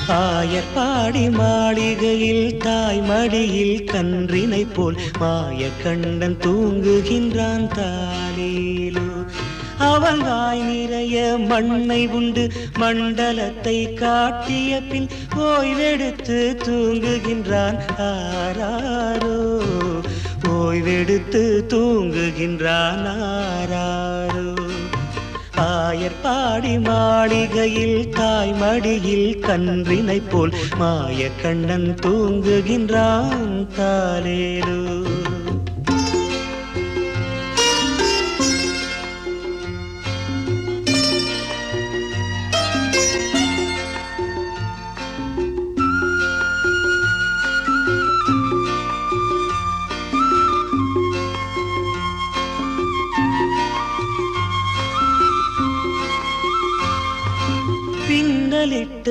ஆயர்பாடி மாளிகையில் தாய் மடியில் கன்றினை போல் மாயக்கண்ணன் தூங்குகின்றான் தாலேலோ. அவன் வாய் நிறைய மண்ணை உண்டு மண்டலத்தை காட்டிய பின் ஓய்வெடுத்து தூங்குகின்றான் ஆராரோ. ஓய்வெடுத்து தூங்குகின்றான் ஆராரோ. ஆயர்பாடி மாளிகையில் தாய் மடியில் கன்றினை போல் மாயக்கண்ணன் தூங்குகின்றான் தாலேலோ.